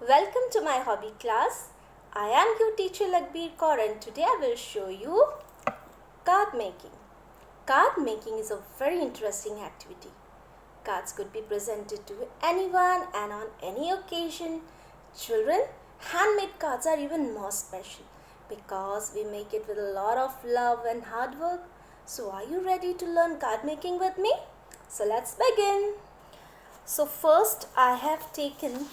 Welcome to my hobby class. I am your teacher Lagbir Kaur and today I will show you card making. Card making is a very interesting activity. Cards could be presented to anyone and on any occasion. Children, handmade cards are even more special because we make it with a lot of love and hard work. So are you ready to learn card making with me? So let's begin. So first I have taken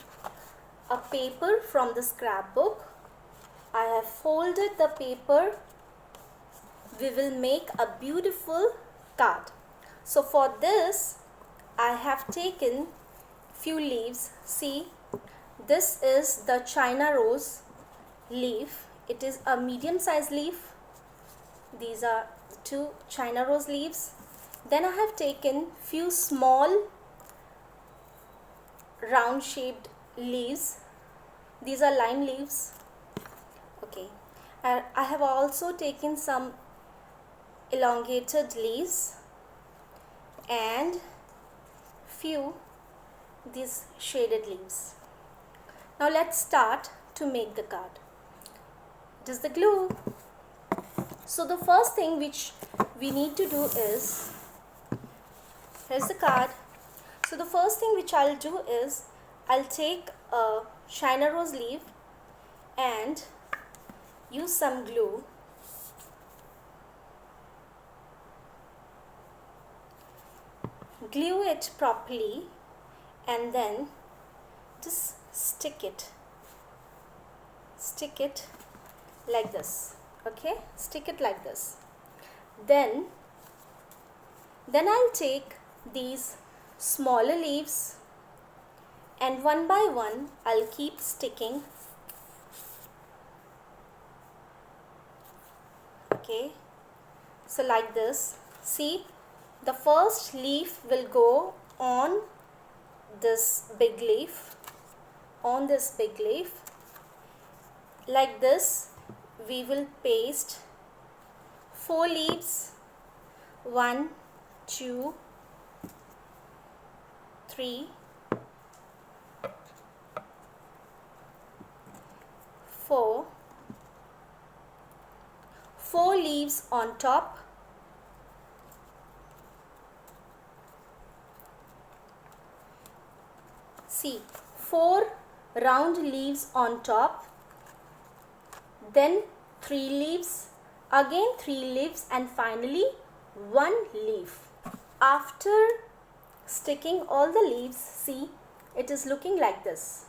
a paper from the scrapbook. I have folded the paper. We will make a beautiful card. So for this I have taken few leaves. See, this is the China rose leaf. It is a medium size leaf. These are two China rose leaves. Then I have taken few small round shaped leaves. These are lime leaves. Okay, I have also taken some elongated leaves and few these shaded leaves. Now let's start to make the card. It is the glue. So the first thing which we need to do is, here's the card. So the first thing which I'll do is I'll take a China rose leaf and use some glue. Glue it properly and then just stick it like this. Okay, stick it like this. Then I'll take these smaller leaves and one by one I'll keep sticking. Okay, so like this. See, the first leaf will go on this big leaf, like this. We will paste 4 leaves, 1 2 3 4 leaves on top. See, 4 round leaves on top, then 3 leaves, again 3 leaves, and finally 1 leaf. After sticking all the leaves, see, it is looking like this.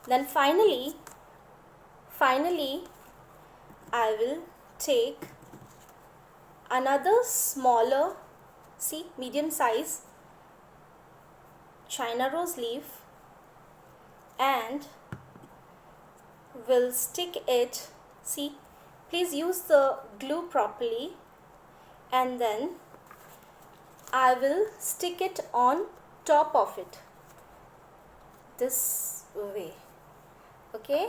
Then finally I will take another smaller, see, medium size China rose leaf and will stick it. See, please use the glue properly and then I will stick it on top of it this way. Okay,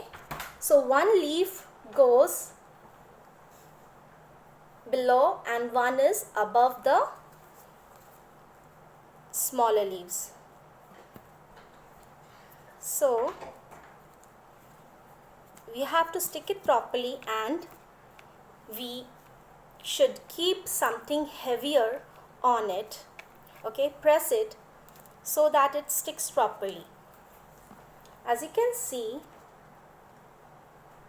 so 1 leaf goes below and 1 is above the smaller leaves. So we have to stick it properly and we should keep something heavier on it. Okay, press it so that it sticks properly. As you can see,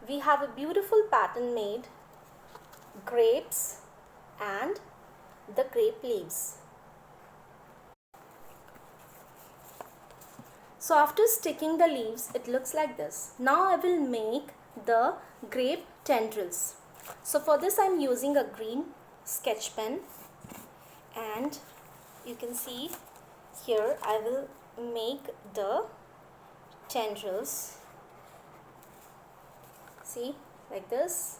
we have a beautiful pattern made, grapes and the grape leaves. So after sticking the leaves, it looks like this. Now I will make the grape tendrils. So for this I am using a green sketch pen and you can see here I will make the tendrils. See, like this,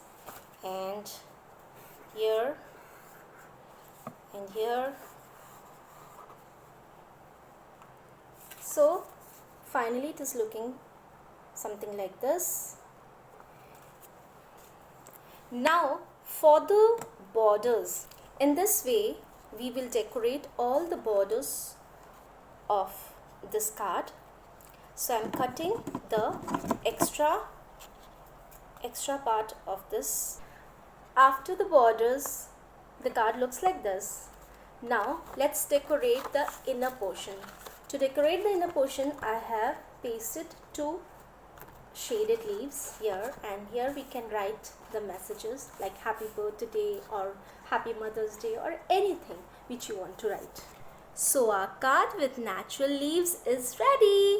and here and here. So finally it is looking something like this. Now for the borders, in this way we will decorate all the borders of this card. So I'm cutting the extra part of this. After the borders, the card looks like this. Now let's decorate the inner portion. To decorate the inner portion, I have pasted 2 shaded leaves here, and here we can write the messages like happy birthday or happy Mother's Day or anything which you want to write. So our card with natural leaves is ready.